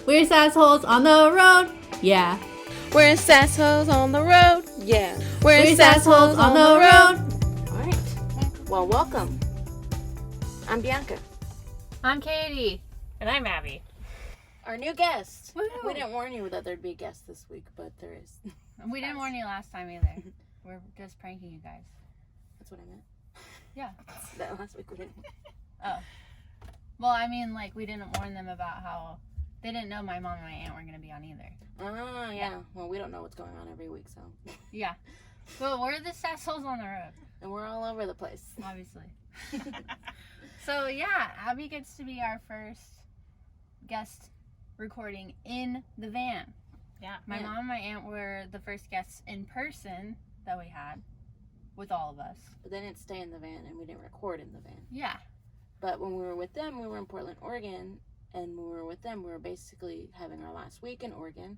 We're sassholes on the road, yeah. We're sassholes on the road, yeah. We're sassholes on the road. Alright. Well, welcome. I'm Bianca. I'm Katy. And I'm Abby. Our new guest. Woo-hoo. We didn't warn you that there'd be a guest this week, but there is. We didn't warn you last time either. We're just pranking you guys. That's what I meant. Yeah. That last week we didn't. Oh. Well, I mean, like, we didn't warn them about how they didn't know my mom and my aunt weren't going to be on either. Oh, yeah. Well, we don't know what's going on every week, so. Yeah. But we're the sassholes on the road. And we're all over the place. Obviously. So, yeah, Abby gets to be our first guest recording in the van. Yeah. My mom and my aunt were the first guests in person that we had with all of us. But they didn't stay in the van, and we didn't record in the van. Yeah. But when we were with them, we were in Portland, Oregon. And when we were with them, we were basically having our last week in Oregon.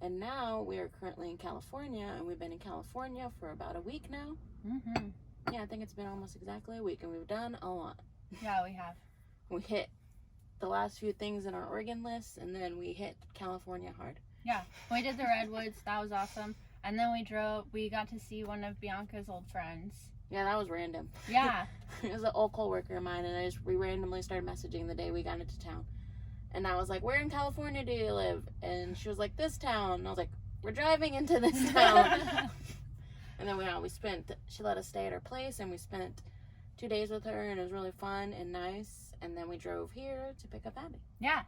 And now we are currently in California, and we've been in California for about a week now. Mm-hmm. Yeah, I think it's been almost exactly a week, and we've done a lot. Yeah, we have. We hit the last few things in our Oregon list, and then we hit California hard. Yeah, we did the redwoods. That was awesome. And then we got to see one of Bianca's old friends. Yeah, that was random. Yeah. It was an old coworker of mine, and we randomly started messaging the day we got into town. And I was like, where in California do you live? And she was like, this town. And I was like, we're driving into this town. And then she let us stay at her place, and we spent 2 days with her, and it was really fun and nice. And then we drove here to pick up Abby. Yeah.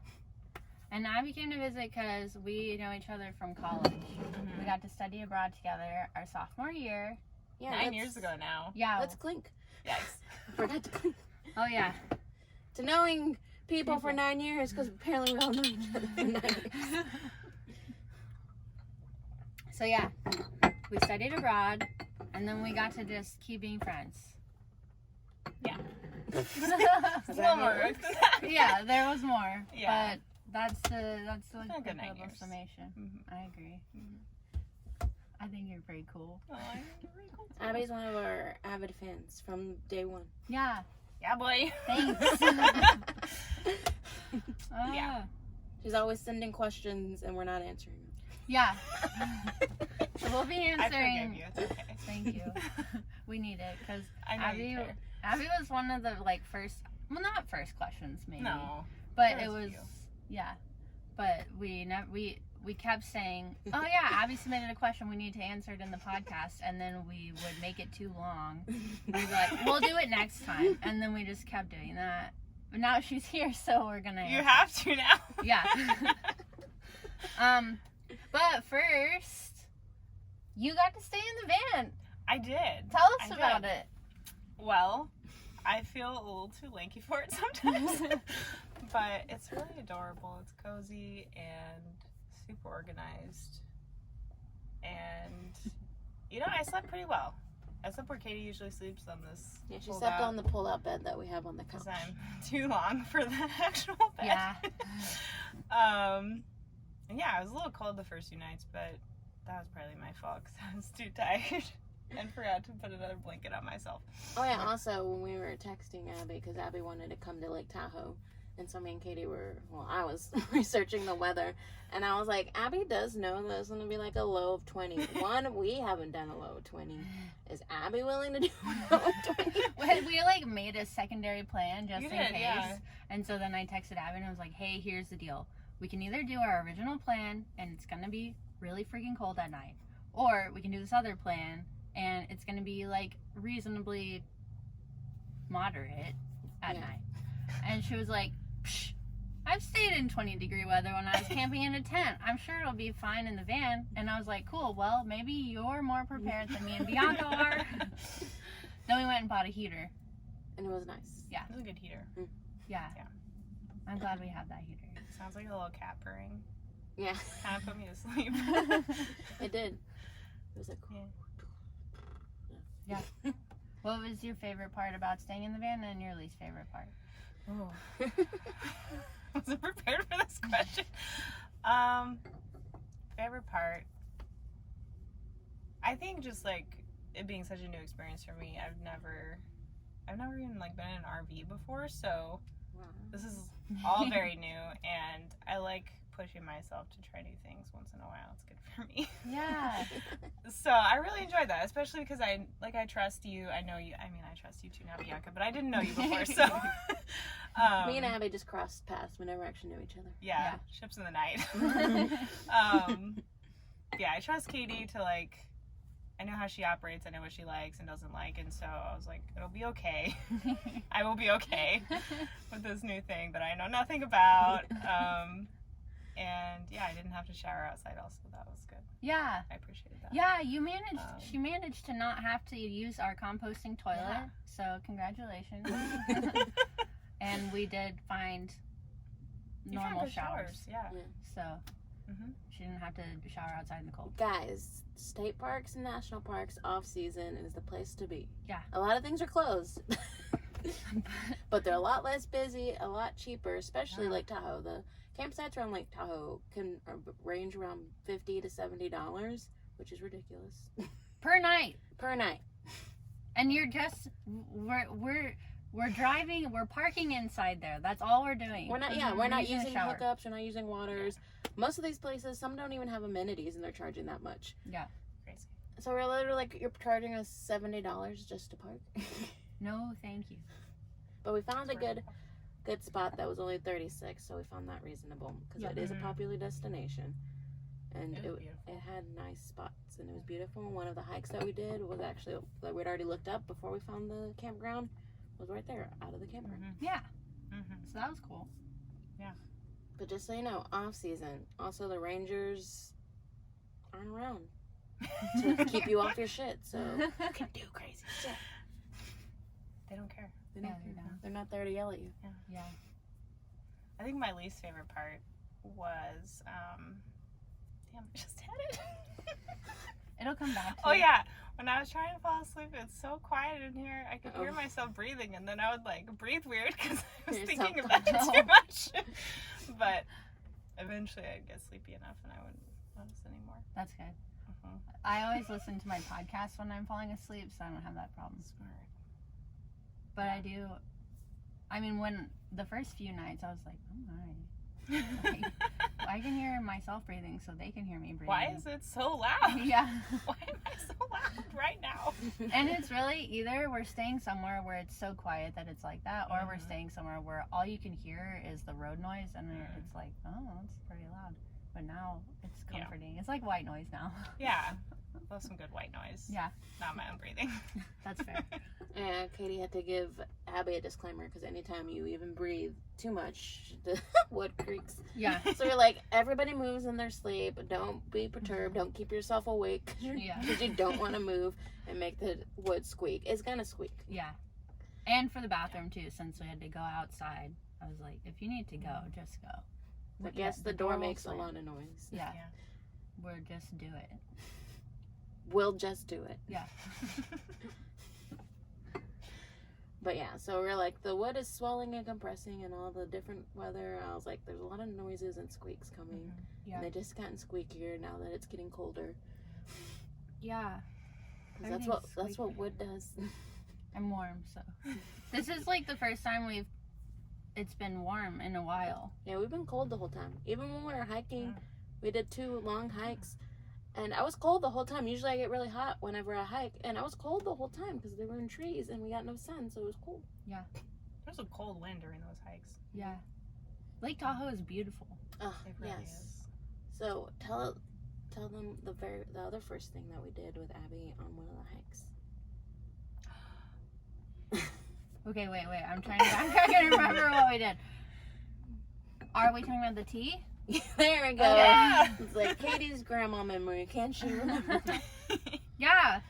And Abby came to visit because we know each other from college. Mm-hmm. We got to study abroad together our sophomore year. Yeah, 9 years ago now. Yeah. Let's clink. Yes. I forgot to clink. Oh, yeah. To knowing people for 9 years, because apparently we all know each other for 9 years. So, yeah. We studied abroad, and then we got to just keep being friends. Yeah. Is There's that a little how more it work works? than that. Yeah, there was more. Yeah. But that's the a good 9 total years. summation. Mm-hmm. I agree. I think you're pretty cool. Oh, you're very cool. Abby's one of our avid fans from day one. Yeah. Yeah, boy. Thanks. Yeah. She's always sending questions, and we're not answering them. Yeah. So we'll be I forgive answering. you. It's okay. Thank you. We need it because I know you care. Abby was one of the first, well, not first questions maybe, No. but there it was a was few. yeah. But we kept saying, oh yeah, Abby submitted a question, we need to answer it in the podcast, and then we would make it too long. We'd be like, we'll do it next time, and then we just kept doing that. But now she's here, so we're gonna. You have to now. Yeah. But first, you got to stay in the van. I did. Tell us I about did. it. Well, I feel a little too lanky for it sometimes. But it's really adorable. It's cozy and super organized. And, I slept pretty well. I slept where Katy usually sleeps on this. Yeah, she slept on the pull-out bed that we have on the couch. Because I'm too long for the actual bed. Yeah. And yeah, I was a little cold the first few nights, but that was probably my fault because I was too tired and forgot to put another blanket on myself. Oh yeah, also when we were texting Abby, because Abby wanted to come to Lake Tahoe, and so me and Katy I was researching the weather, and I was like, Abby does know that it's going to be like a low of 20. One, we haven't done a low of 20. Is Abby willing to do a low of 20? We made a secondary plan just You in did, case. yeah. And so then I texted Abby and I was like, hey, here's the deal. We can either do our original plan and it's going to be really freaking cold at night, or we can do this other plan and it's going to be reasonably moderate at night. And she was like, psh, I've stayed in 20-degree weather when I was camping in a tent. I'm sure it'll be fine in the van. And I was like, cool, well, maybe you're more prepared than me and Bianca are. Then we went and bought a heater. And it was nice. Yeah. It was a good heater. Yeah. Yeah. I'm glad we have that heater. Sounds like a little cat purring. Yeah. Kind of put me to sleep. It did. It was like, Yeah. What was your favorite part about staying in the van and your least favorite part? Oh. I wasn't prepared for this question. Favorite part? I think just it being such a new experience for me. I've never even been in an RV before, so wow. this is all very new, and I like pushing myself to try new things once in a while. It's good for me. Yeah. So I really enjoyed that, especially because I trust you. I know you. I mean, I trust you too now, Bianca, but I didn't know you before, so. Me and Abby just crossed paths. We never actually knew each other. Yeah, ships in the night. Yeah, I trust Katy to like. I know how she operates. I know what she likes and doesn't like, and so I was like, it'll be okay. I will be okay with this new thing that I know nothing about. And yeah, I didn't have to shower outside. Also, that was good. Yeah. I appreciated that. Yeah, you managed. She managed to not have to use our composting toilet. Yeah. So congratulations. And we did find You found normal good showers. Yeah. So Mm-hmm. she didn't have to shower outside in the cold. Guys, state parks and national parks off season is the place to be. Yeah. A lot of things are closed. But they're a lot less busy, a lot cheaper, especially Lake Tahoe. The campsites around Lake Tahoe can range around $50 to $70, which is ridiculous. Per night. Per night. And you're just we're driving, we're parking inside there. That's all we're doing. We're not using a shower. hookups, we're not using waters. Most of these places, some don't even have amenities and they're charging that much. Yeah. Crazy. So we're literally like, you're charging us $70 just to park. No, thank you. But we found a good spot that was only 36, so we found that reasonable because it is a popular destination, and it had nice spots and it was beautiful. And one of the hikes that we did was actually that we'd already looked up before we found the campground was right there out of the campground. Yeah. Mm-hmm. So that was cool. But just so you know, off season, also the rangers aren't around to keep you off your shit, so you can do crazy shit. They don't care. They don't care. They're not there to yell at you. Yeah. I think my least favorite part was, damn, I just had it. It'll come back. Oh yeah, when I was trying to fall asleep, it's so quiet in here. I could hear myself breathing, and then I would like breathe weird because I was thinking about it too much. But eventually, I'd get sleepy enough, and I wouldn't notice anymore. That's good. Mm-hmm. I always listen to my podcast when I'm falling asleep, so I don't have that problem. Smart. But I do. I mean, when the first few nights, I was like, oh my. Like, I can hear myself breathing, so they can hear me breathing. Why is it so loud? Yeah. Why am I so loud right now? And it's really either we're staying somewhere where it's so quiet that it's like that, or we're staying somewhere where all you can hear is the road noise, and it's like, oh, it's pretty loud. But now it's comforting. It's like white noise now. Yeah. Love some good white noise. Yeah. Not my own breathing. That's fair. And Katy had to give Abby a disclaimer because anytime you even breathe too much, the wood creaks. Yeah. So you're like, everybody moves in their sleep. Don't be perturbed. Don't keep yourself awake because you don't want to move and make the wood squeak. It's gonna squeak. Yeah. And for the bathroom too, since we had to go outside, I was like, if you need to go, just go. I guess the door will makes a slam. lot of noise. Yeah. We'll just do it. We'll just do it. Yeah. But yeah, so we're like, the wood is swelling and compressing and all the different weather. I was like, there's a lot of noises and squeaks coming. Yeah. And they just gotten squeakier now that it's getting colder. Yeah. 'Cause that's what wood does. I'm warm, so. This is like the first time it's been warm in a while. Yeah, we've been cold the whole time. Even when we were hiking, we did 2 long hikes. And I was cold the whole time. Usually I get really hot whenever I hike. And I was cold the whole time because they were in trees and we got no sun, so it was cold. Yeah. There's a cold wind during those hikes. Yeah. Lake Tahoe is beautiful. Oh, It really yes. is. So tell them the other first thing that we did with Abby on one of the hikes. Okay, wait. I'm trying to backtrack and remember what we did. Are we talking about the tea? There we go. Yeah. It's like Katie's grandma memory. Can't she remember? Yeah.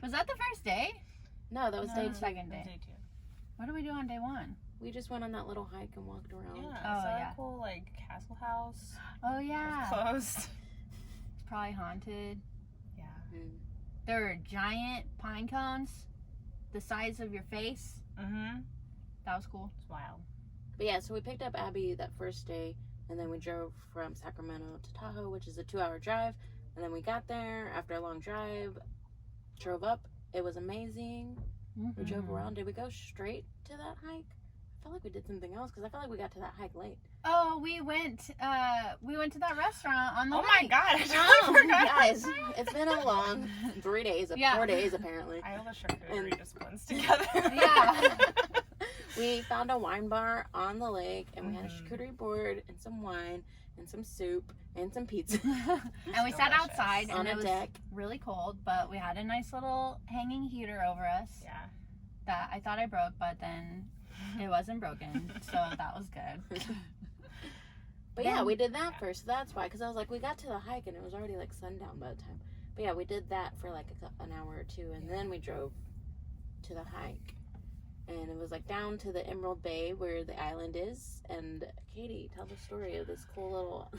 Was that the first day? No, that was day 2. Second day. Day 2. What did we do on day 1? We just went on that little hike and walked around. Yeah. Oh, saw yeah. a cool like castle house. Oh, yeah. Closed. It's probably haunted. Yeah. Mm. There were giant pine cones the size of your face. Mm-hmm. That was cool. It's wild. But yeah, so we picked up Abby that first day, and then we drove from Sacramento to Tahoe, which is a 2-hour drive. And then we got there after a long drive, drove up. It was amazing. We drove around. Did we go straight to that hike? felt like we did something else because I felt like we got to that hike late. Oh, we went to that restaurant on the Oh hike. my god, I totally forgot. Guys, it's been a long 3 days, Yeah. 4 days apparently. I have a charcuterie disciplines together. Yeah. We found a wine bar on the lake, and we had a Mhm. charcuterie board and some wine and some soup and some pizza And we sat Delicious. outside, on and a it was deck. really cold, but we had a nice little hanging heater over us Yeah. that I thought I broke, but then it wasn't broken, so that was good. But yeah, Then- we did that first. So that's why, because I was like, we got to the hike and it was already like sundown by the time. But yeah, we did that for like an hour or two, and then we drove to the hike, and it was like down to the Emerald Bay where the island is. And Katie, tell the story of this cool little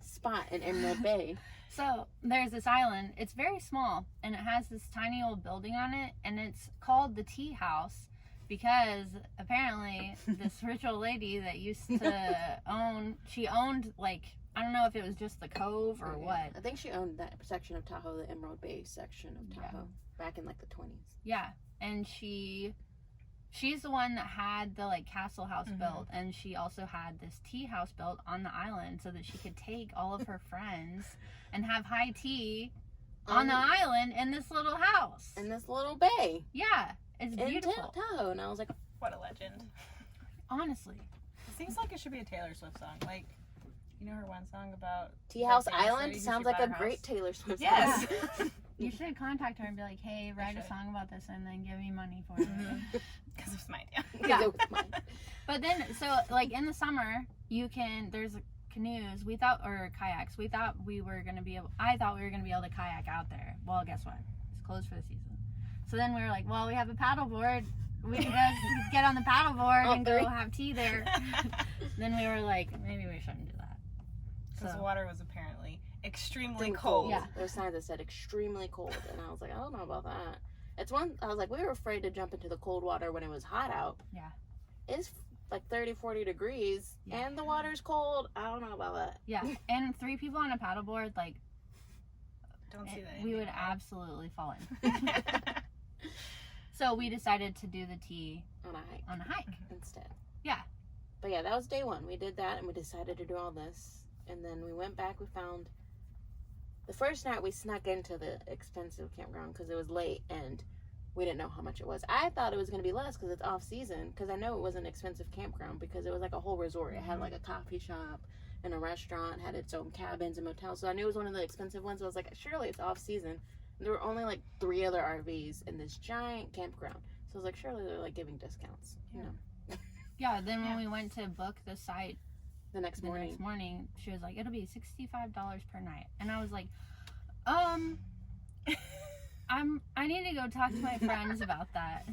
spot in Emerald Bay. So there's this island. It's very small, and it has this tiny old building on it, and it's called the Tea House because apparently this rich old lady that used to owned like, I don't know if it was just the cove or what. I think she owned that section of Tahoe, the Emerald Bay section of Tahoe, back in like the 20s. Yeah, and she's the one that had the like castle house Mhm. built, and she also had this tea house built on the island so that she could take all of her friends and have high tea on the island in this little house. In this little bay. Yeah, it's In beautiful. Tahoe. And I was like, What a legend. Honestly. It seems like it should be a Taylor Swift song. Like, you know her one song about Tea House the famous Island lady who sounds should like buy a her great house? Taylor Swift Yes. song. You should contact her and be like, hey, write a should. song about this and then give me money for it. Because it's my idea. Yeah. It was mine. But then, so like in the summer, there's canoes, or kayaks. I thought we were going to be able to kayak out there. Well, guess what? It's closed for the season. So then we were like, well, we have a paddle board. We can go get on the paddle board All and go three. have tea there. Then we were like, maybe we shouldn't do that. Because the So, water was apparently extremely Extremely cold. Yeah. There were signs that said extremely cold, and I was like, I don't know about that. I was like, we were afraid to jump into the cold water when it was hot out. Yeah. It's like 30, 40 degrees, Yeah. and the water's cold. I don't know about that. yeah. And 3 people on a paddle board, like, Don't see that. we would absolutely fall in. So we decided to do the tea On a hike on a hike. instead. Yeah. But yeah, that was day one. We did that, and we decided to do all this. And then we went back. We found the first night we snuck into the expensive campground because it was late and we didn't know how much it was. I thought it was going to be less because it's off season, because I know it was an expensive campground because it was like a whole resort. It had like a coffee shop and a restaurant, had its own cabins and motels. So I knew it was one of the expensive ones. So I was like, surely it's off season. There were only like 3 other RVs in this giant campground. So I was like, surely they're like giving discounts. You know, Yeah, then when Yeah. we went to book the site the next the morning. next morning, she was like, it'll be $65 per night. And I was like, I need to go talk to my friends about that.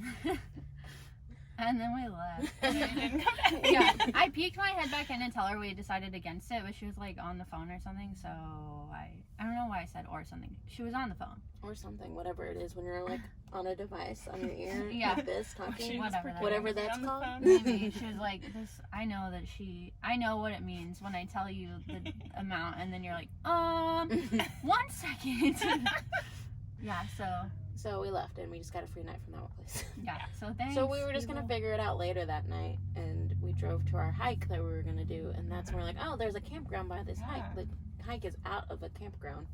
And then we left. And then you didn't come back. Yeah, I peeked my head back in and tell her we decided against it, but she was like on the phone or something, so I don't know why I said or something. She was on the phone. Or something, whatever it is when you're like on a device on your ear Yeah. like this She talking. was Whatever that Whatever pretending that's to be on called. the phone. Maybe she was like, this, I know what it means when I tell you the amount, and then you're like, 1 second. Yeah, So we left and we just got a free night from that one place. yeah, so thanks. So we were just gonna will- figure it out later that night, and we drove to our hike that we were gonna do, and that's when we're like, oh, there's a campground by this hike. Yeah. The hike is out of a campground,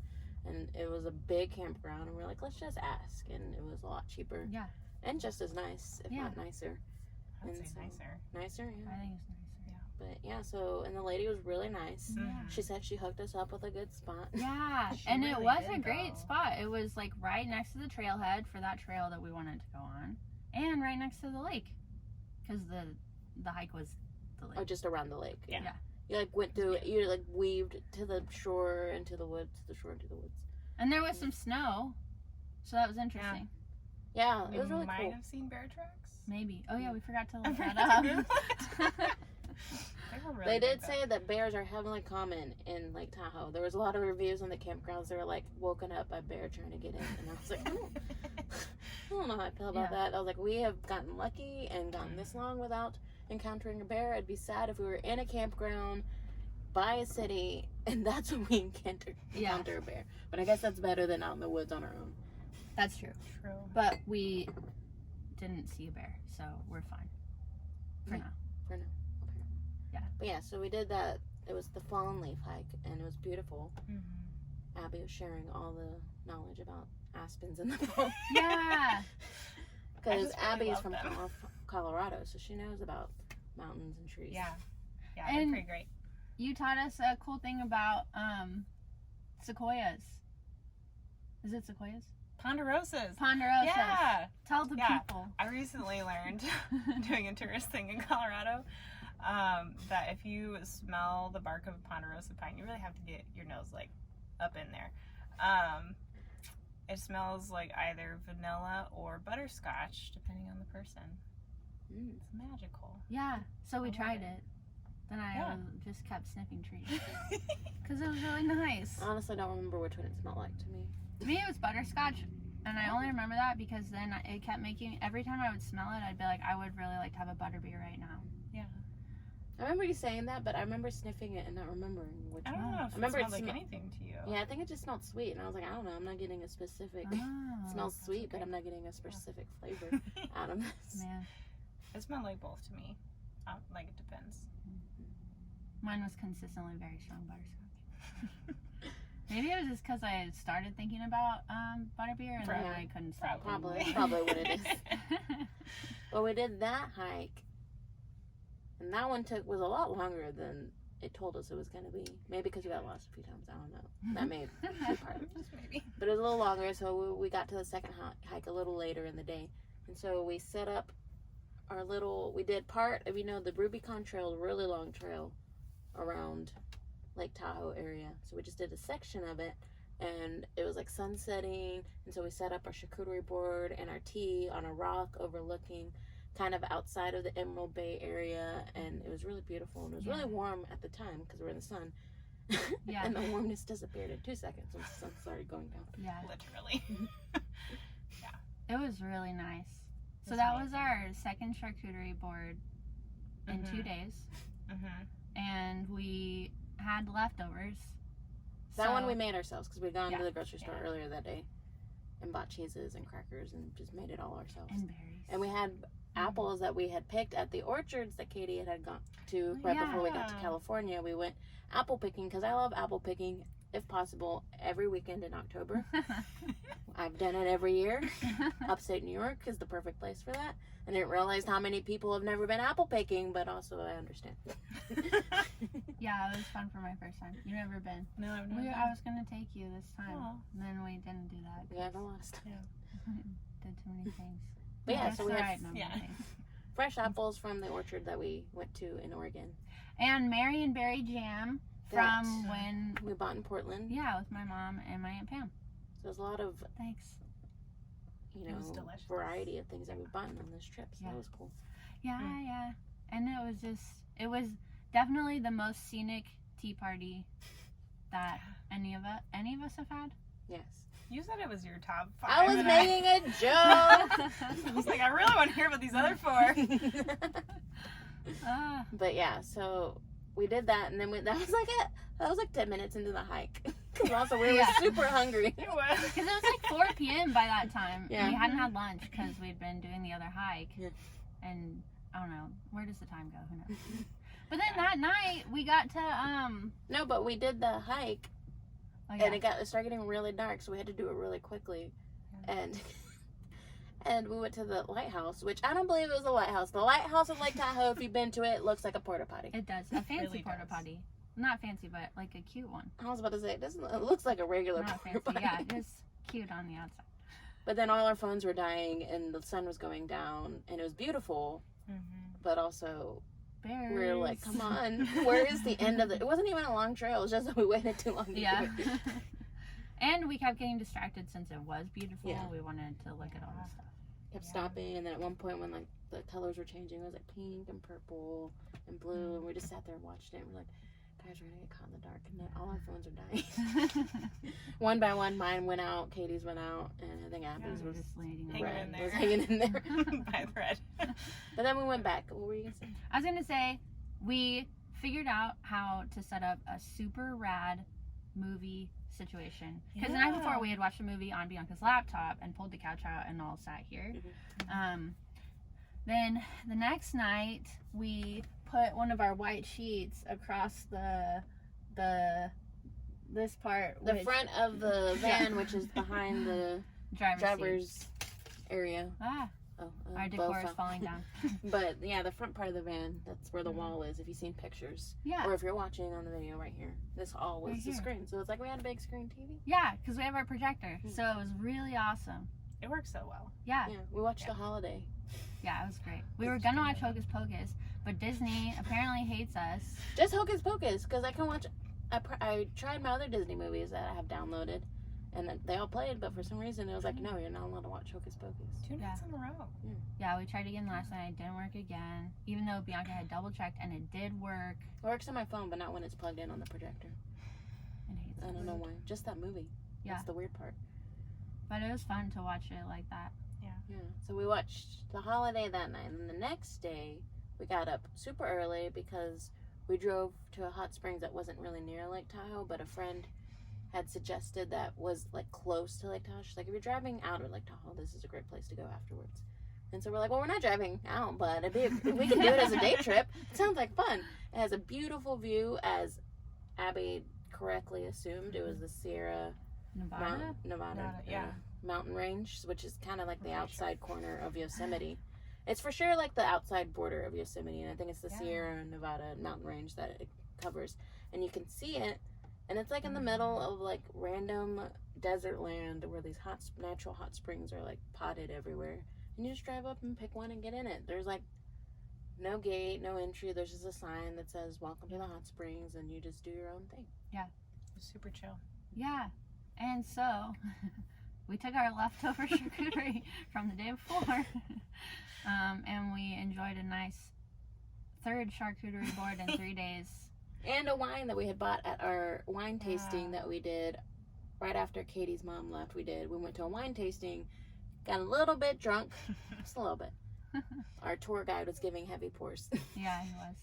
and it was a big campground, and we're like, let's just ask, and it was a lot cheaper Yeah, and just as nice, if Yeah. not nicer. I'd And say so- nicer. Nicer, yeah. I think it's nicer. But yeah, so and the lady was really nice. Yeah. She said she hooked us up with a good spot. Yeah, She and it really was did, a great though. spot. It was like right next to the trailhead for that trail that we wanted to go on, and right next to the lake, because the hike was the lake. Oh, just around the lake. Yeah. Yeah. You like went through. You like weaved to the shore and to the woods, to the shore and to the woods. And there was some snow, so that was interesting. Yeah, We it was really might cool. have seen bear tracks. Maybe. Oh yeah, we forgot to I look forgot that to up. Google it. They were really They did big, say that bears are heavily common in Lake Tahoe. There was a lot of reviews on the campgrounds that were like woken up by a bear trying to get in, and I was like, I don't know how I feel about Yeah. that. I was like, we have gotten lucky and gotten this long without encountering a bear. It'd be sad if we were in a campground by a city and that's when we encounter a bear. But I guess that's better than out in the woods on our own. That's true. True. But we didn't see a bear, so we're fine for Yeah. now. For now, apparently. Yeah. But yeah, so we did that. It was the fallen leaf hike, and it was beautiful. Mm-hmm. Abby was sharing all the knowledge about aspens in the fall. Yeah. Because just really Abby's love from them. Colorado, so she knows about mountains and trees. Yeah. Yeah, And- they're pretty great. You taught us a cool thing about sequoias. Is it sequoias? Ponderosas. Ponderosas. Yeah. Tell the Yeah. people. I recently learned, doing a tourist thing in Colorado, that if you smell the bark of a ponderosa pine, you really have to get your nose like up in there. It smells like either vanilla or butterscotch, depending on the person. Mm. It's magical. Yeah. So we I love tried it. it. Then I Yeah. just kept sniffing trees because it was really nice. I honestly don't remember which one it smelled like to me. To me, it was butterscotch, and I only remember that because then it kept making. Every time I would smell it, I'd be like, I would really like to have a butterbeer right now. Yeah. I remember you saying that, but I remember sniffing it and not remembering which I one. don't know if I remember it it smelled like smell- anything to you. Yeah, I think it just smelled sweet, and I was like, I don't know, I'm not getting a specific. Oh, It smells that's sweet, but okay. I'm not getting a specific flavor out of this. man, It smelled like both to me. Like it depends. mine was consistently very strong butterscotch. Maybe it was just because I had started thinking about butterbeer and then Probably. I couldn't stop. Probably. anymore. Probably what it is. But we did that hike, and that one was a lot longer than it told us it was going to be. Maybe because we got lost a few times. I don't know. That may be part of it. Just maybe. But it was a little longer, so we got to the second hike a little later in the day. And so we set up our little, we did part of, the Rubicon Trail, a really long trail around Lake Tahoe area. So we just did a section of it, and it was like sunsetting. And so we set up our charcuterie board and our tea on a rock overlooking kind of outside of the Emerald Bay area. And it was really beautiful, and it was really warm at the time because we were in the sun. Yeah. And the warmness disappeared in 2 seconds when the sun started going down. Yeah, Literally. it was really nice. So It's that was amazing. our second charcuterie board in Mhm. 2 days, Mm-hmm. and we had leftovers. That one So- we made ourselves because we'd gone Yeah. to the grocery store Yeah. earlier that day and bought cheeses and crackers and just made it all ourselves. and berries. And we had apples that we had picked at the orchards that Katy had gone to right before we got to Yeah. California. We went apple picking because I love apple picking, if possible, every weekend in October. I've done it every year. Upstate New York is the perfect place for that. I didn't realize how many people have never been apple picking, but also I understand. Yeah, it was fun for my first time. You've never been. No, I've never. I was gonna take you this time, Aw. and then we didn't do that. We haven't lost. Did too many things. But yeah, That's so we all had right, no yeah. things. fresh apples from the orchard that we went to in Oregon. And Marion berry jam That from when, we bought in Portland. yeah, with my mom and my Aunt Pam. So there's a lot of, Thanks. It was delicious. variety of things that we've bought on this trip. So Yeah. that was cool. Yeah, Mm. yeah. And it was definitely the most scenic tea party that any of us have had. Yes. You said it was your top 5. I was and making a joke. I was like, I really want to hear about these other 4. But yeah, so we did that, and then that was like 10 minutes into the hike. Because also we were Yeah. super hungry. It was. Because it was like 4 p.m. by that time. Yeah. And we hadn't had lunch because we'd been doing the other hike. Yeah. And I don't know, where does the time go? Who knows? But then that night we got to No, but we did the hike, oh, yeah. and it started getting really dark, so we had to do it really quickly. And we went to the lighthouse, which I don't believe it was a lighthouse. The lighthouse of Lake Tahoe, if you've been to it, looks like a porta potty. It does. A fancy really porta does. potty. Not fancy, but like a cute one. I was about to say, it looks like a regular Not porta fancy. potty. Yeah, just cute on the outside. But then all our phones were dying, and the sun was going down, and it was beautiful, but also Bears. we were like, come on, where is the end of it? It wasn't even a long trail, it was just that we waited too long to Yeah. do it. And we kept getting distracted since it was beautiful. Yeah. We wanted to look at all the stuff. Kept Yeah. stopping, and then at one point when like the colors were changing, it was like pink and purple and blue, and we just sat there and watched it, and we're like, guys, we're gonna get caught in the dark, and then all our phones are dying. One by one, mine went out, Katie's went out, and I think Abby's We were was just landing on Hanging red. in It was there. hanging in there. By a thread. But then we went back. What were you gonna say? I was gonna say we figured out how to set up a super rad movie situation because the night before Yeah. we had watched a movie on Bianca's laptop and pulled the couch out and all sat here. Mhm. Then the next night we put one of our white sheets across this part. The which- front of the van, which is behind the driver's area. Ah, Oh, our bow decor is fell. falling down. But yeah, the front part of the van, that's where the wall is, if you've seen pictures. Yeah. Or if you're watching on the video right here. This all was Right the here. screen. So it's like we had a big screen TV. Yeah, because we have our projector. So it was really awesome. It works so well. Yeah. Yeah, we watched The Holiday. Yeah, it was great. We were gonna watch Hocus Pocus, but Disney apparently hates us. Just Hocus Pocus, because I can watch. I tried my other Disney movies that I have downloaded, and they all played, but for some reason it was like, no, you're not allowed to watch Hocus Pocus. 2 nights in a row. Yeah, we tried again last night. It didn't work again. Even though Bianca had double checked and it did work. It works on my phone, but not when it's plugged in on the projector. It hates I us. don't know why. Just that movie. Yeah. That's the weird part. But it was fun to watch it like that. Yeah. So we watched The Holiday that night, and then the next day we got up super early because we drove to a hot springs that wasn't really near Lake Tahoe, but a friend had suggested that was like close to Lake Tahoe. She's like, if you're driving out of Lake Tahoe, this is a great place to go afterwards. And so we're like, well, we're not driving out, but if we can do it as a day trip, it sounds like fun. It has a beautiful view, as Abby correctly assumed. It was the Sierra Nevada? Nevada, yeah. mountain range, which is kind of like the Really outside corner of Yosemite. It's for sure like the outside border of Yosemite, and I think it's the Yeah. Sierra Nevada mountain range that it covers, and you can see it, and it's like in the middle of like random desert land where these natural hot springs are like potted everywhere, and you just drive up and pick one and get in it. There's like no gate, no entry. There's just a sign that says welcome to the hot springs, and you just do your own thing. It was super chill. Yeah. And so we took our leftover charcuterie from the day before. And we enjoyed a nice third charcuterie board in 3 days. And a wine that we had bought at our wine tasting Wow. that we did right after Katy's mom left. We went to a wine tasting, got a little bit drunk, just a little bit. Our tour guide was giving heavy pours. Yeah, he was.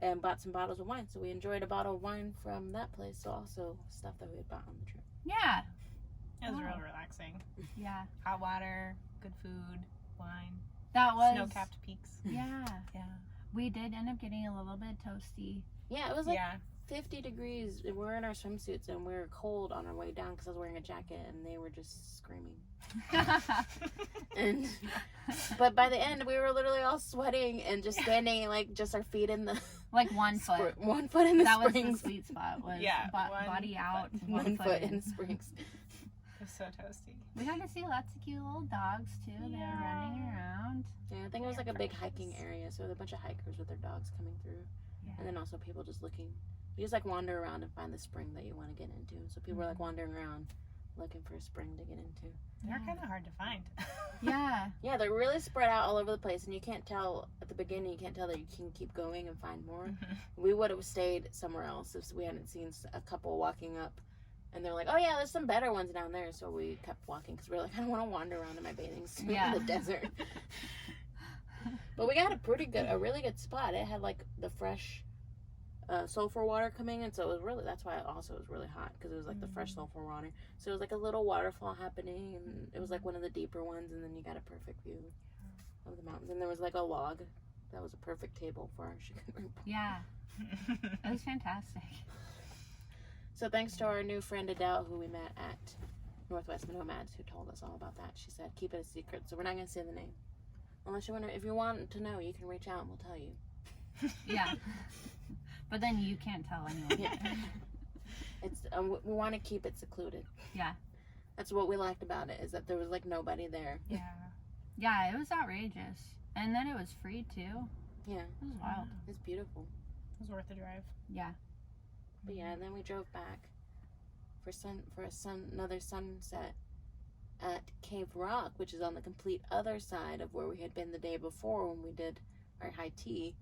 And bought some bottles of wine. So we enjoyed a bottle of wine from that place. So also stuff that we had bought on the trip. Yeah. It was Oh. real relaxing. Yeah. Hot water, good food, wine, That was. snow-capped peaks. Yeah. Yeah. We did end up getting a little bit toasty. Yeah, it was like Yeah. 50 degrees. And we're in our swimsuits and we were cold on our way down because I was wearing a jacket and they were just screaming. And but by the end we were literally all sweating and just standing like just our feet in the Like 1 foot. 1 foot in the That was the springs. sweet spot. Was Yeah, body out, 1 foot in in. the springs. It was so toasty. We got to see lots of cute little dogs too. They were Yeah. running around. Yeah, I think it was like a big hiking Precious. area, so there were a bunch of hikers with their dogs coming through, Yeah. and then also people just looking. You just like wander around and find the spring that you want to get into. So people were like wandering around looking for a spring to get into. They're kind of hard to find. Yeah. Yeah, they're really spread out all over the place, and you can't tell at the beginning. You can't tell that you can keep going and find more. We would have stayed somewhere else if we hadn't seen a couple walking up, and they're like, "Oh yeah, there's some better ones down there." So we kept walking because we were like, "I don't want to wander around in my bathing suit Yeah. in the desert." But we got a really good spot. It had like the fresh sulfur water coming in, so it was really, that's why it also was really hot, because it was like the fresh sulfur water. So it was like a little waterfall happening, and it was like one of the deeper ones, and then you got a perfect view of the mountains. And there was like a log that was a perfect table for our charcuterie. Yeah. It was fantastic. So thanks to our new friend Adele, who we met at Northwest Nomads, who told us all about that. She said keep it a secret, so we're not gonna say the name unless you want to. If you want to know, you can reach out and we'll tell you. Yeah. But then you can't tell anyone. Yeah. It's we want to keep it secluded. Yeah. That's what we liked about it, is that there was like nobody there. Yeah. Yeah, it was outrageous. And then it was free too. Yeah, It was wild. it's beautiful. It was worth the drive. Yeah. But yeah, and then we drove back for another sunset at Cave Rock, which is on the complete other side of where we had been the day before when we did our high tea.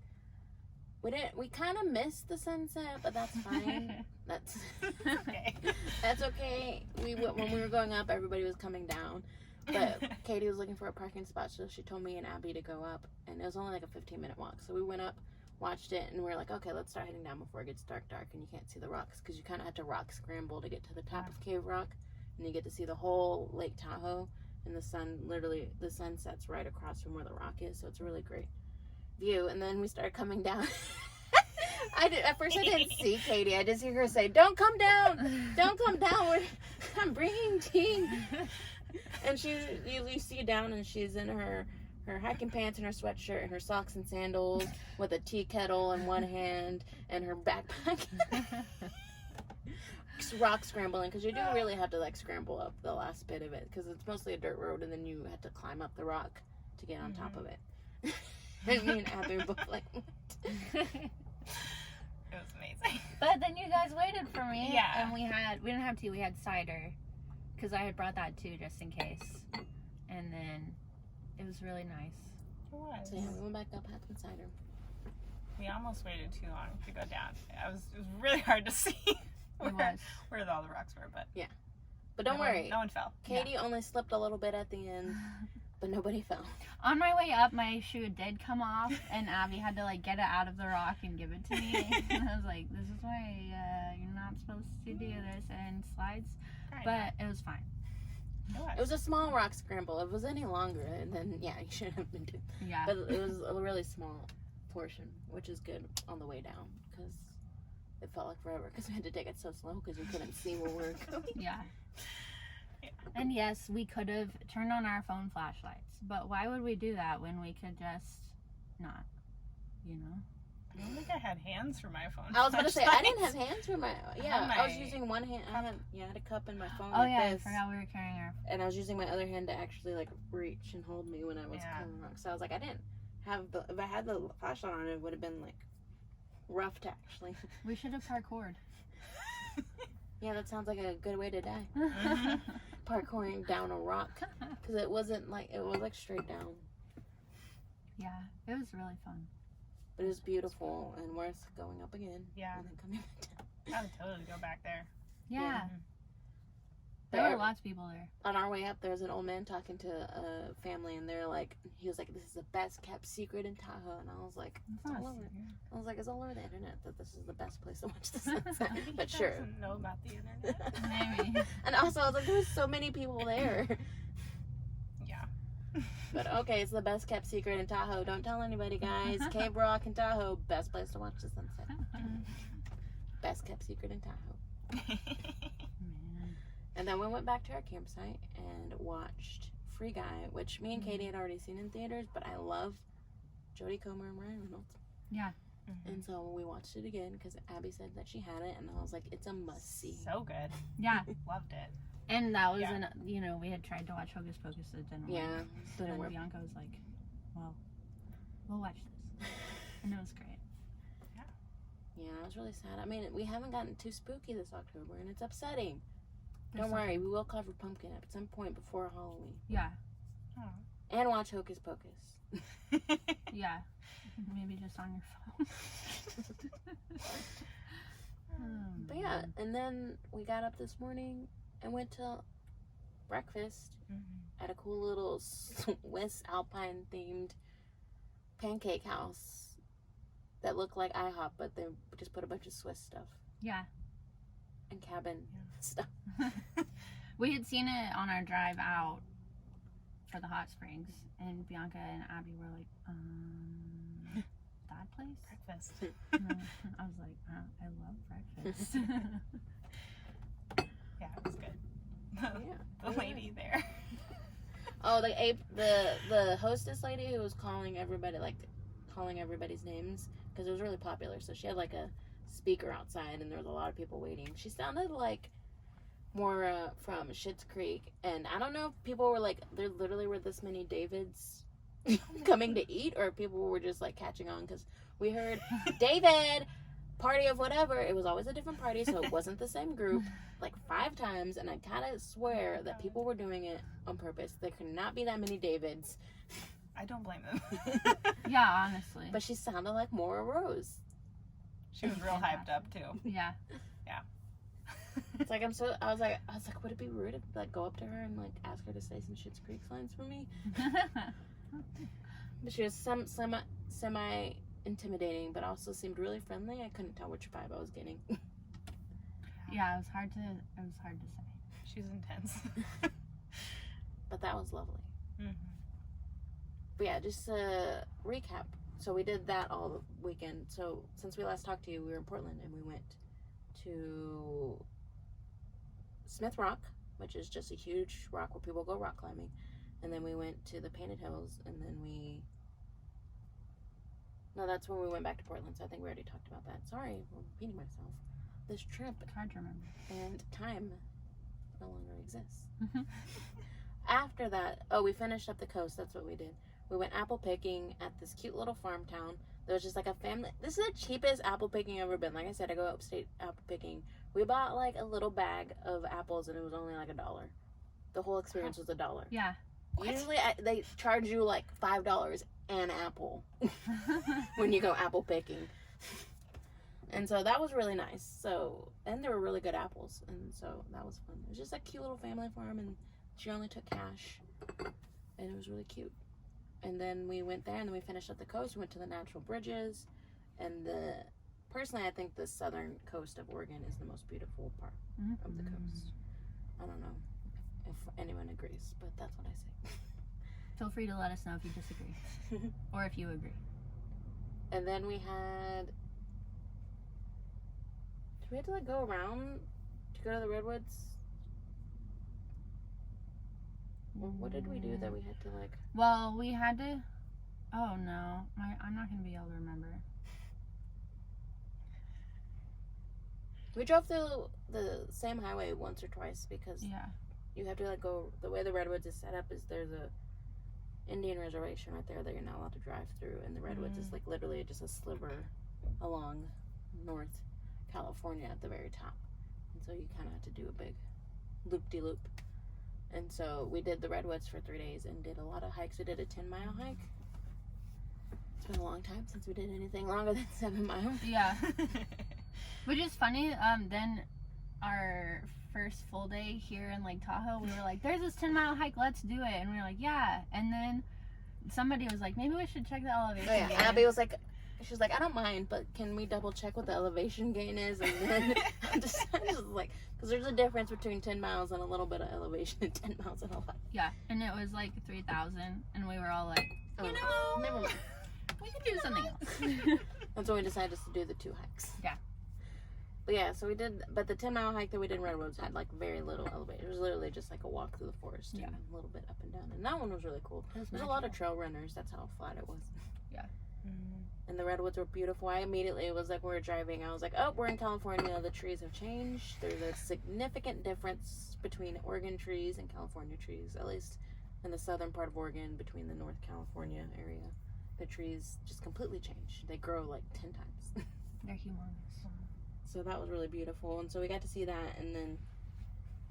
We kind of missed the sunset, but that's fine. That's Okay. That's okay. When we were going up, everybody was coming down. But Katy was looking for a parking spot, so she told me and Abby to go up, and it was only like a 15-minute walk. So we went up, watched it, and we were like, okay, let's start heading down before it gets dark, and you can't see the rocks, because you kind of have to rock scramble to get to the top of Cave Rock, and you get to see the whole Lake Tahoe, and the sun sets right across from where the rock is, so it's really great. view, and then we started coming down. At first I didn't see Katie. I just hear her say, "Don't come down! Don't come down! I'm bringing tea." And you see down, and she's in her hiking pants and her sweatshirt and her socks and sandals with a tea kettle in one hand and her backpack. Rock scrambling, because you do really have to like scramble up the last bit of it, because it's mostly a dirt road, and then you have to climb up the rock to get on top of it. And me and Abby were both like, what? It was amazing. But then you guys waited for me. Yeah. And we didn't have tea, we had cider. Because I had brought that too, just in case. And then it was really nice. It was. So yeah, we went back up, had some cider. We almost waited too long to go down. It was really hard to see where all the rocks were, but But don't worry. No one fell. Katie only slipped a little bit at the end, but nobody fell. On my way up, my shoe did come off, and Abby had to like get it out of the rock and give it to me. And I was like, "This is why you're not supposed to do this and slides." But it was fine. It was a small rock scramble. If it was any longer, and then you shouldn't have been doing. Yeah. But it was a really small portion, which is good on the way down, because it felt like forever. Because we had to take it so slow because we couldn't see where we were going. Yeah. And yes, we could have turned on our phone flashlights, but why would we do that when we could just not, you know? I don't think I had hands for my phone. I was about to say, I flashlights. didn't have hands for my, I was using one hand, I had a cup in my phone Oh like yeah, this, I forgot we were carrying our. and I was using my other hand to actually like reach and hold me when I was climbing rocks. So I was like, I didn't have if I had the flashlight on, it would have been like rough to actually. We should have parkoured. Yeah, that sounds like a good way to die. Mm-hmm. Parkouring down a rock, because it was like straight down. Yeah, it was really fun. But it was beautiful and worth going up again. Yeah. And then coming back down. I would totally go back there. Yeah, Mhm. there were lots of people there. On our way up, there was an old man talking to a family, and they're like, he was like, "This is the best kept secret in Tahoe," and I was like, It's not all a over. secret. I was like, it's all over the internet that this is the best place to watch the sunset. Maybe But he sure. doesn't know about the internet. Maybe. And also, I was like, there was so many people there. Yeah. But okay, it's the best kept secret in Tahoe. Don't tell anybody, guys. Cave Rock in Tahoe, best place to watch the sunset. Best kept secret in Tahoe. Man. And then we went back to our campsite and watched Free Guy, which me and Katie had already seen in theaters, but I love Jodie Comer and Ryan Reynolds. Yeah. And so we watched it again because Abby said that she had it, and I was like, it's a must-see. So good. Yeah. Loved it. And that was Yeah. we had tried to watch Hocus Pocus, it didn't work. Yeah. So didn't then work. Bianca was like, well, we'll watch this. And it was great. Yeah, I was really sad. I mean, we haven't gotten too spooky this October, and it's upsetting. Don't There's worry, we will cover Pumpkin at some point before Halloween. Yeah. Oh. And watch Hocus Pocus. Yeah. Maybe just on your phone. But yeah, and then we got up this morning and went to breakfast at a cool little Swiss Alpine themed pancake house that looked like IHOP, but they just put a bunch of Swiss stuff Yeah. and cabin stuff. We had seen it on our drive out for the hot springs, and Bianca and Abby were like, that place? Breakfast. And I was like, I love breakfast. Yeah, it was good. Yeah. The lady there. Oh, the hostess lady who was calling everybody's names, because it was really popular. So she had like a speaker outside, and there was a lot of people waiting. She sounded like more from Schitt's Creek, and I don't know if people were like, there literally were this many Davids coming to eat, or if people were just like catching on, because we heard David party of whatever. It was always a different party, so it wasn't the same group like 5 times, and I gotta swear that people were doing it on purpose. There could not be that many Davids. I don't blame them. Yeah, honestly. But she sounded like Maura Rose. She was real hyped up too. Yeah. It's like I was like, would it be rude to like go up to her and like ask her to say some Schitt's Creek lines for me? But she was semi intimidating, but also seemed really friendly. I couldn't tell which vibe I was getting. Yeah, it was hard to say. She's intense. But that was lovely. Mhm. But yeah, just to recap, so we did that all weekend. So since we last talked to you, we were in Portland and we went to Smith Rock, which is just a huge rock where people go rock climbing. And then we went to the Painted Hills, and then that's when we went back to Portland. So I think we already talked about that. Sorry, I'm repeating myself. This trip It's hard to remember. and time no longer exists. After that, we finished up the coast. That's what we did. We went apple picking at this cute little farm town. There was just like a family. This is the cheapest apple picking I've ever been. Like I said, I go upstate apple picking. We bought like a little bag of apples, and it was only like $1. The whole experience was $1. Yeah. Usually they charge you like $5 an apple when you go apple picking. And so that was really nice. So, and they were really good apples. And so that was fun. It was just a cute little family farm, and she only took cash. And it was really cute. And then we went there, and then we finished up the coast. We went to the natural bridges. And personally, I think the southern coast of Oregon is the most beautiful part of the coast. I don't know if anyone agrees, but that's what I say. Feel free to let us know if you disagree. Or if you agree. And then we had... Did we have to like go around to go to the redwoods? Or what did we do that we had to like... Well, we had to... Oh no, I'm not going to be able to remember. We drove through the same highway once or twice because you have to like go... The way the redwoods is set up is there's a Indian reservation right there that you're not allowed to drive through, and the redwoods is like literally just a sliver along North California at the very top, and so you kind of have to do a big loop-de-loop. And so we did the redwoods for 3 days and did a lot of hikes. We did a 10-mile hike. It's been a long time since we did anything longer than 7 miles. Yeah. Which is funny, then our first full day here in Lake Tahoe, we were like, there's this 10-mile hike, let's do it. And we were like, yeah. And then somebody was like, maybe we should check the elevation gain. Abby was like, she was like, I don't mind, but can we double check what the elevation gain is? And then I just was like, because there's a difference between 10 miles and a little bit of elevation and 10 miles and a lot. Yeah, and it was like 3,000, and we were all like, you know, never mind. We can do something else. That's when we decided just to do the 2 hikes. Yeah. But yeah, so we did, but the 10-mile hike that we did in Redwoods had like very little elevation. It was literally just like a walk through the forest and a little bit up and down. And that one was really cool. There's a lot of trail runners. That's how flat it was. Yeah. And the redwoods were beautiful. I immediately was like, we were driving, I was like, oh, we're in California. The trees have changed. There's a significant difference between Oregon trees and California trees, at least in the southern part of Oregon, between the North California area. The trees just completely changed. They grow like 10 times. They're humongous. So that was really beautiful. And so we got to see that and then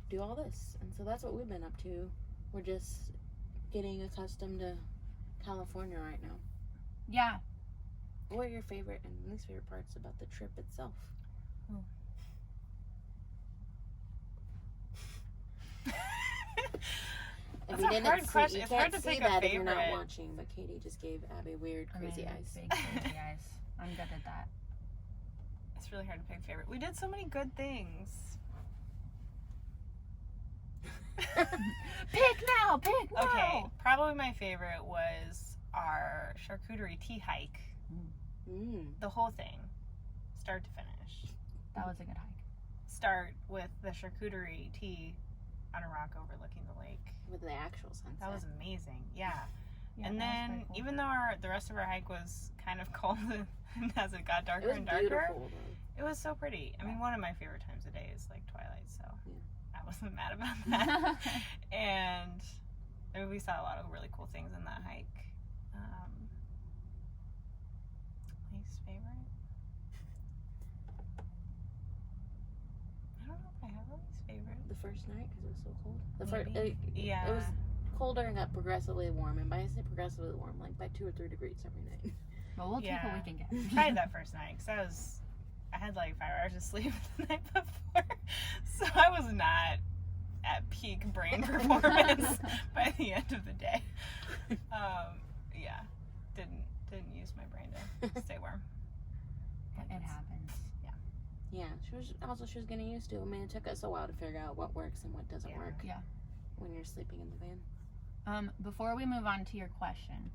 do all this. And so that's what we've been up to. We're just getting accustomed to California right now. Yeah. What are your favorite and least favorite parts about the trip itself? Oh. If That's you a didn't hard see, question. you It's can't hard to see pick a that if you're not favorite. watching, but Katie just gave Abby weird, crazy eyes. Big crazy eyes. I'm good at that. It's really hard to pick a favorite. We did so many good things. Pick now! Pick now! Okay, probably my favorite was our charcuterie tea hike. The whole thing, start to finish. That was a good hike. Start with the charcuterie tea on a rock overlooking the lake. With the actual sunset. That was amazing. Yeah. Yeah, And that was then, very cool. even though the rest of our hike was kind of cold as it got It darker was and darker, beautiful, though. it was so pretty. I mean, one of my favorite times of day is like twilight, so Yeah. I wasn't mad about that. And we saw a lot of really cool things in that hike. Least favorite? I don't know if I have a least favorite. The first night, because it was so cold. Maybe. It was colder and got progressively warm. And by I say progressively warm, like by 2 or 3 degrees every night. But we'll take Yeah. what we can get. Tried that first night because I had like 5 hours of sleep the night before, so I was not at peak brain performance by the end of the day. Yeah, didn't use my brain to stay warm. It happens. Yeah, she was getting used to it. I mean, it took us a while to figure out what works and what doesn't work. Yeah. When you're sleeping in the van. Before we move on to your question,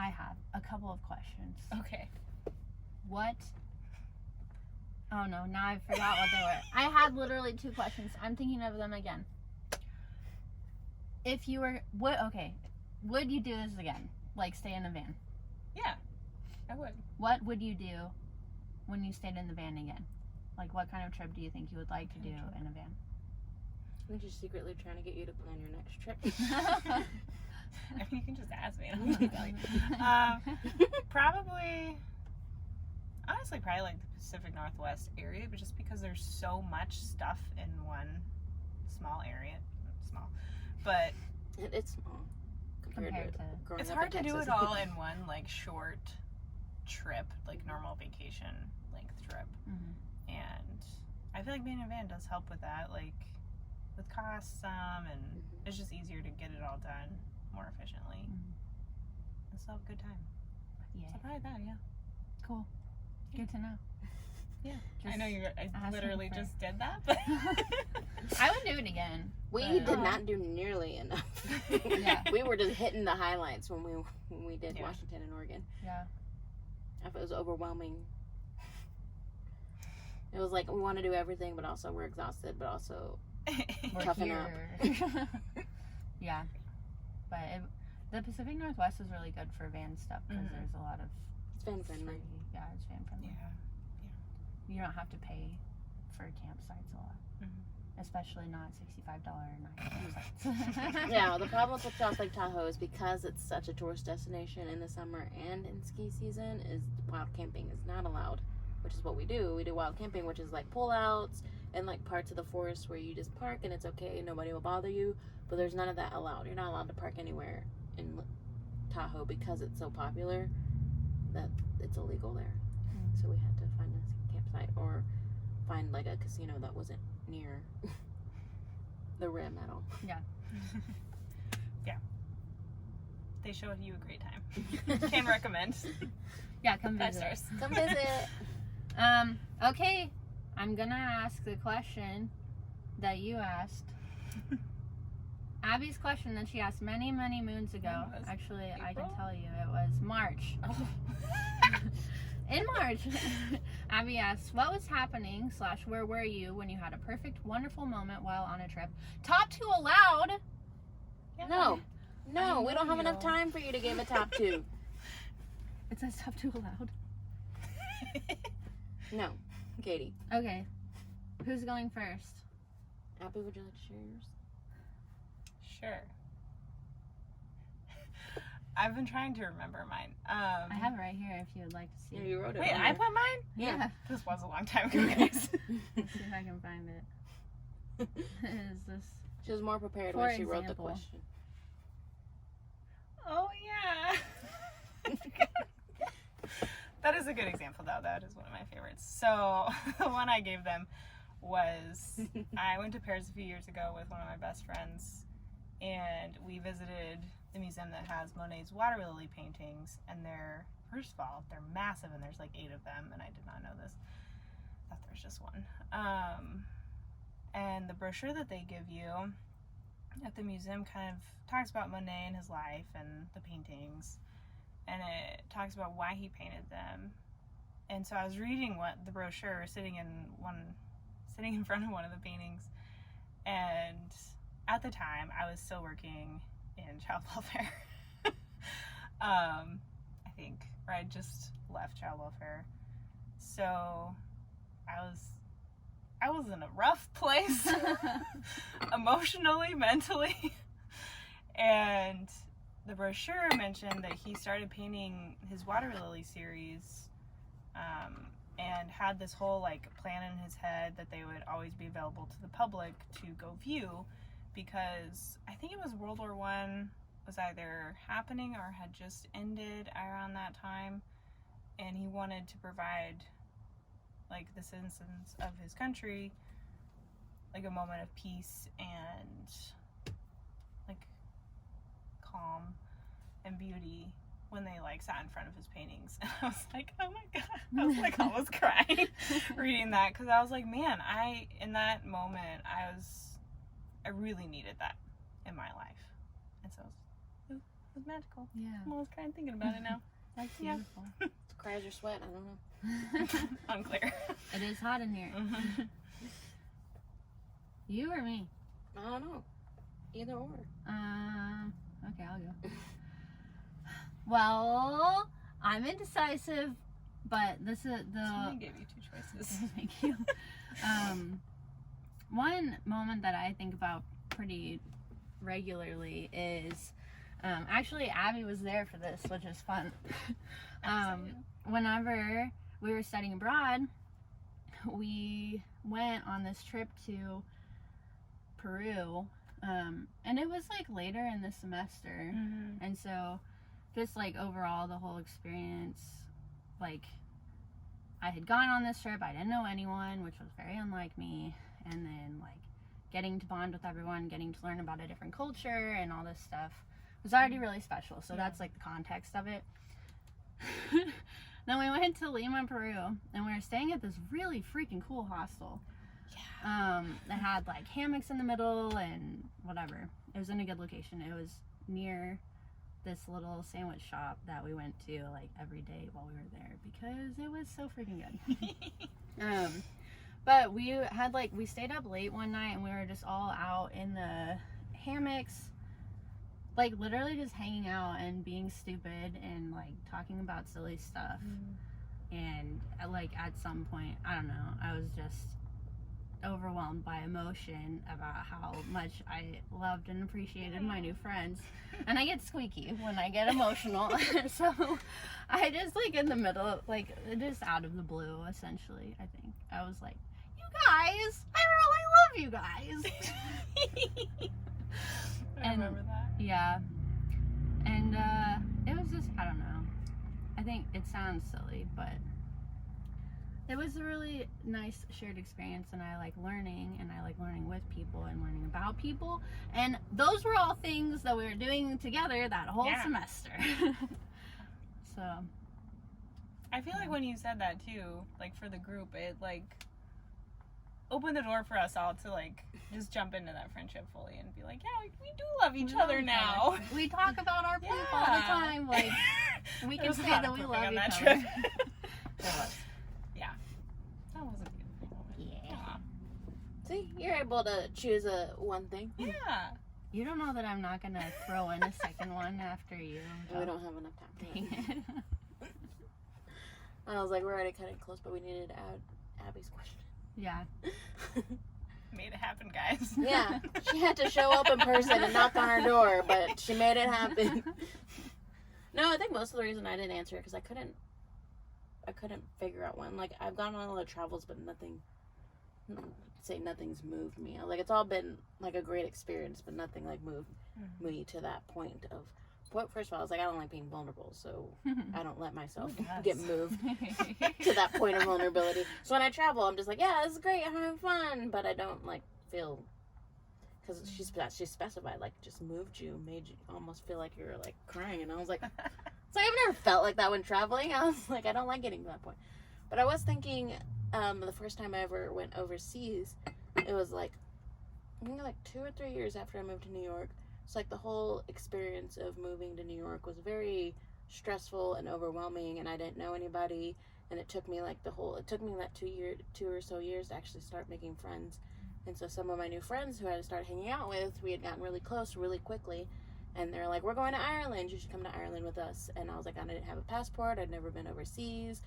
I have a couple of questions. Okay. What? Oh no, now I forgot what they were. I had literally 2 questions. I'm thinking of them again. If you were, would you do this again? Like stay in a van? Yeah, I would. What would you do when you stayed in the van again? Like what kind of trip do you think you would like to do in a van? I'm just secretly trying to get you to plan your next trip. I mean, you can just ask me. And I'll tell you. Probably, honestly, probably like the Pacific Northwest area, but just because there's so much stuff in one small area. Small, but It's small compared to growing it's up hard in to do Texas. it all in one like short trip, like normal vacation length trip. Mhm. And I feel like being in a van does help with that, like with costs some, and it's just easier to get it all done more efficiently and still have a good time. Yeah. So probably that, yeah. Cool. Good to know. Yeah. Just I know I asking literally for- just did that, but I would do it again. We But- did not do nearly enough. Yeah. We were just hitting the highlights when we did Yeah. Washington and Oregon. Yeah. I thought it was overwhelming. It was like we want to do everything, but also we're exhausted, but also We're Toughen up. here. Yeah. But the Pacific Northwest is really good for van stuff because Mhm. there's a lot of it's fan friendly. Yeah, it's fan friendly. yeah. You don't have to pay for campsites a lot. Mhm. Especially not $65 a night campsites. Yeah, the problem with South Lake Tahoe is because it's such a tourist destination in the summer and in ski season, is wild camping is not allowed, which is what we do. We do wild camping, which is like pullouts and like parts of the forest where you just park and it's okay, nobody will bother you. But there's none of that allowed. You're not allowed to park anywhere in Tahoe because it's so popular that it's illegal there. So we had to find a campsite or find like a casino that wasn't near the rim at all. Yeah. They showed you a great time. Can recommend. Yeah, come 5 visit. stars. Come visit. Okay. I'm gonna ask the question that you asked. Abby's question that she asked many, many moons ago. When was Actually, I can April? tell you it was March. Oh. In March, Abby asked, what was happening / where were you when you had a perfect, wonderful moment while on a trip? Top 2 allowed. Yeah. No, I we don't have know. enough time for you to give a top 2. It says top 2 allowed. No, Katie. Okay. Who's going first? Abby, would you like to share yours? Sure. I've been trying to remember mine. I have it right here if you would like to see Yeah, it. you wrote it. Wait, on I there. put mine? Yeah. This was a long time ago, guys. Let's see if I can find it. Is this? She was more prepared For when she wrote the example. question. Oh, yeah. That is a good example, though. That is one of my favorites. So, the one I gave them was I went to Paris a few years ago with one of my best friends, and we visited the museum that has Monet's water lily paintings. And they're, first of all, they're massive, and there's like 8 of them, and I did not know this. I thought there's just one. And the brochure that they give you at the museum kind of talks about Monet and his life and the paintings, and it talks about why he painted them. And so I was reading what the brochure, sitting in front of one of the paintings, and at the time I was still working in child welfare. I think, or I just left child welfare, so I was in a rough place emotionally, mentally. And the brochure mentioned that he started painting his water lily series, and had this whole like plan in his head that they would always be available to the public to go view, because I think it was World War I was either happening or had just ended around that time, and he wanted to provide like the citizens of his country like a moment of peace and like calm and beauty when they like sat in front of his paintings. And I was like, oh my god, I was like almost crying reading that, because I was like, man, in that moment I really needed that in my life. And so was magical. Yeah, I'm almost kind of thinking about it now. that's Yeah. beautiful. It's cries or sweat, I don't know. Unclear. It is hot in here. You or me? I don't know. Either or. Okay, I'll go. Well, I'm indecisive, but this is So I gave you 2 choices. Thank you. One moment that I think about pretty regularly is actually Abby was there for this, which is fun. Whenever we were studying abroad, we went on this trip to Peru, and it was like later in the semester, and so just like overall the whole experience, like I had gone on this trip, I didn't know anyone, which was very unlike me, and then like getting to bond with everyone, getting to learn about a different culture and all this stuff was already really special. So that's like the context of it. Then we went to Lima, Peru, and we were staying at this really freaking cool hostel. That had like hammocks in the middle and whatever. It was in a good location. It was near this little sandwich shop that we went to like every day while we were there because it was so freaking good. But we had like, we stayed up late one night and we were just all out in the hammocks, like literally just hanging out and being stupid and like talking about silly stuff. And like at some point, I don't know, I was just overwhelmed by emotion about how much I loved and appreciated my new friends. And I get squeaky when I get emotional. So I just like in the middle, like just out of the blue, essentially, I think. I was like, you guys, I really love you guys. I remember that. Yeah. And it was just, I don't know. I think it sounds silly, but it was a really nice shared experience, and I like learning, and I like learning with people and learning about people. And those were all things that we were doing together that whole semester. So I feel like when you said that too, like for the group, it like opened the door for us all to like just jump into that friendship fully and be like, yeah, we do love each other now. We talk about our poop all the time. Like we can say that we love each trip. other. It was. Yeah. That was a beautiful moment. Yeah. See, you're able to choose one thing. Yeah. You don't know that I'm not gonna throw in a second one after you. We don't have enough time for that. Dang it. I was like, we're already cutting close, but we needed to add Abby's question. Yeah. Made it happen, guys. Yeah, she had to show up in person and knock on our door, but she made it happen. No, I think most of the reason I didn't answer it because I couldn't figure out one. Like I've gone on a lot of travels, but nothing's moved me. Like it's all been like a great experience, but nothing like moved me to that point of. Well, first of all, I was like, I don't like being vulnerable, so I don't let myself get moved to that point of vulnerability. So when I travel, I'm just like, yeah, this is great, I'm having fun, but I don't like feel, because she specified, like, just moved you, made you almost feel like you were like crying, and I was like, it's like I've never felt like that when traveling. I was like, I don't like getting to that point. But I was thinking, the first time I ever went overseas, it was like, I think like 2 or 3 years after I moved to New York. So like the whole experience of moving to New York was very stressful and overwhelming, and I didn't know anybody, and it took me like that 2 or so years to actually start making friends. And so some of my new friends who I started hanging out with, we had gotten really close really quickly, and they're like, we're going to Ireland, you should come to Ireland with us. And I was like, I didn't have a passport, I'd never been overseas.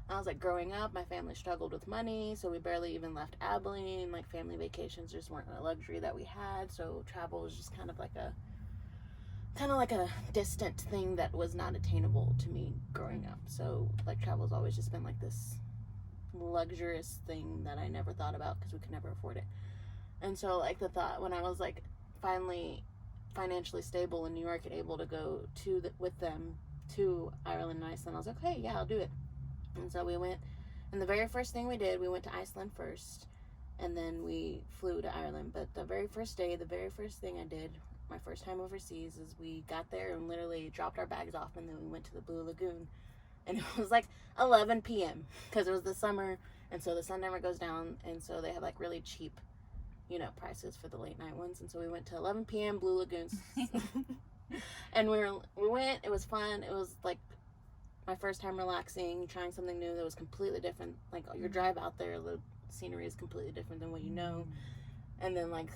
I was like, growing up, my family struggled with money, so we barely even left Abilene. Like, family vacations just weren't a luxury that we had, so travel was just kind of like a distant thing that was not attainable to me growing up. So, like, travel's always just been like this luxurious thing that I never thought about because we could never afford it. And so, like, the thought when I was, like, finally financially stable in New York and able to go with them to Ireland and Iceland, I was like, hey, yeah, I'll do it. And so we went, and the very first thing we did, we went to Iceland first, and then we flew to Ireland. But the very first day, the very first thing I did, my first time overseas, is we got there and literally dropped our bags off, and then we went to the Blue Lagoon. And it was like 11 p.m. because it was the summer, and so the sun never goes down, and so they have like really cheap, prices for the late night ones. And so we went to 11 p.m. Blue Lagoon. And we went. It was fun. It was like my first time relaxing, trying something new that was completely different. Like your drive out there, the scenery is completely different than what you know. And then like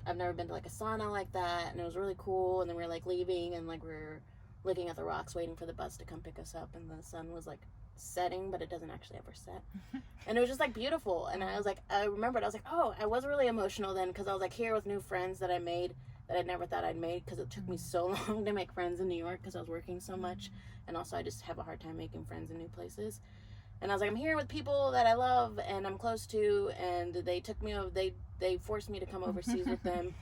I've never been to like a sauna like that, and it was really cool. And then we were like leaving, and like we were looking at the rocks, waiting for the bus to come pick us up, and the sun was like setting, but it doesn't actually ever set. And it was just like beautiful. And I was like, I remembered, I was like, oh, I was really emotional then, because I was like here with new friends that I made that I never thought I'd made, because it took me so long to make friends in New York because I was working so much, and also I just have a hard time making friends in new places. And I was like, I'm here with people that I love and I'm close to, and they took me over, they forced me to come overseas with them,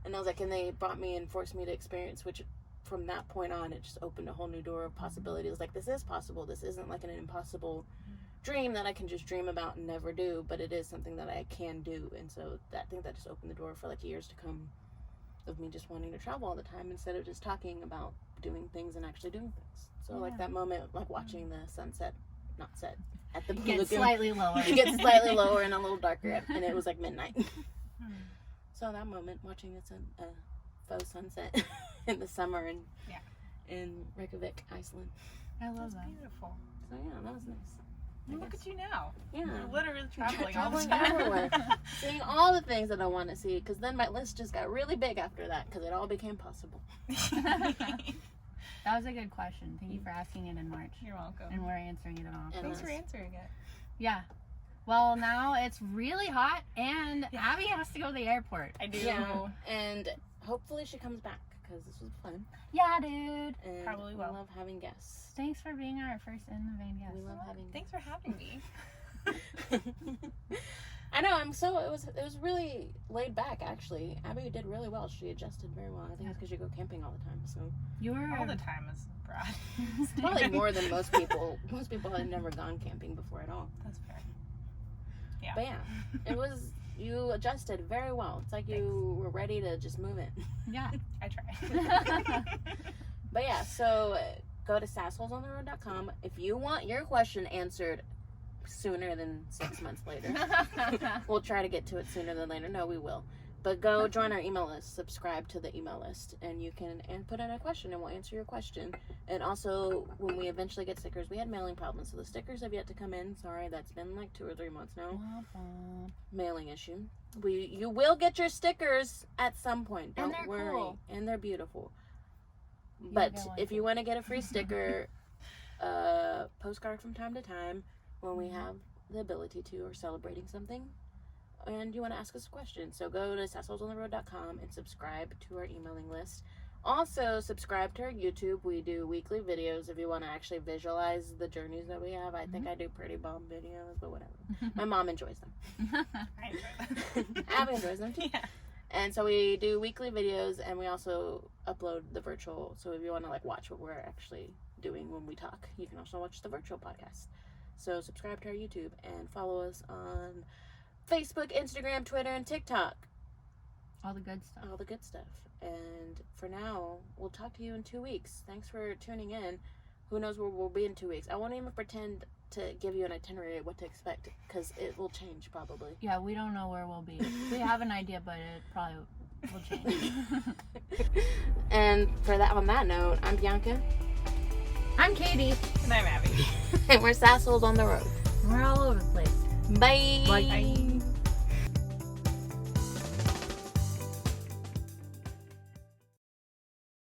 and I was like, and they brought me and forced me to experience, which from that point on, it just opened a whole new door of possibilities. Like, this is possible. This isn't like an impossible dream that I can just dream about and never do, but it is something that I can do. And so I think that just opened the door for like years to come of me just wanting to travel all the time instead of just talking about doing things and actually doing things. So like that moment, like watching the sunset, not set, at the Blue Lagoon. Slightly lower. It gets slightly lower and a little darker, and it was like midnight. So that moment, watching a faux sunset in the summer in Reykjavik, Iceland. I love That's that. beautiful. So yeah, that was nice. Well, look at you now. Yeah. You're literally traveling all the Traveling time. everywhere. Seeing all the things that I want to see, because then my list just got really big after that, because it all became possible. That was a good question. Thank you for asking it in March. You're welcome. And we're answering it in August. And Thanks for answering it. Yeah. Well, now it's really hot, and Abby has to go to the airport. I do. Yeah, and hopefully she comes back, because this was fun. Yeah, dude. And Probably will. We love having guests. Thanks for being our first in the van guest. We love having Thanks for having me. I know, it was really laid back, actually. Abby did really well. She adjusted very well. I think it's because you go camping all the time, so. You're All the time is Brad. Probably more than most people. Most people had never gone camping before at all. That's fair. Yeah. But yeah, you adjusted very well. It's like you were ready to just move in. Yeah. I try. But yeah, so go to sassholesontheroad.com if you want your question answered sooner than 6 months later. We'll try to get to it sooner than later. No, we will. But go join our email list, subscribe to the email list, and you can put in a question and we'll answer your question. And also, when we eventually get stickers, we had mailing problems, so the stickers have yet to come in. Sorry, that's been like 2 or 3 months now. Mailing issue. You will get your stickers at some point. Don't And they're worry. cool. And they're beautiful. You But get one if too. you want to get a free sticker, postcard from time to time when we have the ability to, or celebrating something, and you want to ask us a question. So go to sassholesontheroad.com and subscribe to our emailing list. Also, subscribe to our YouTube. We do weekly videos if you want to actually visualize the journeys that we have. I think I do pretty bomb videos, but whatever. My mom enjoys them. I enjoy that. Abby enjoys them too. Yeah. And so we do weekly videos, and we also upload the virtual. So if you want to like watch what we're actually doing when we talk, you can also watch the virtual podcast. So subscribe to our YouTube and follow us on Facebook, Instagram, Twitter, and TikTok. All the good stuff. All the good stuff. And for now, we'll talk to you in 2 weeks. Thanks for tuning in. Who knows where we'll be in 2 weeks. I won't even pretend to give you an itinerary of what to expect, because it will change probably. Yeah, we don't know where we'll be. We have an idea, but it probably will change. And on that note, I'm Bianca. I'm Katy. And I'm Abby. And we're Sassholes on the Road. We're all over the place. Bye. Bye.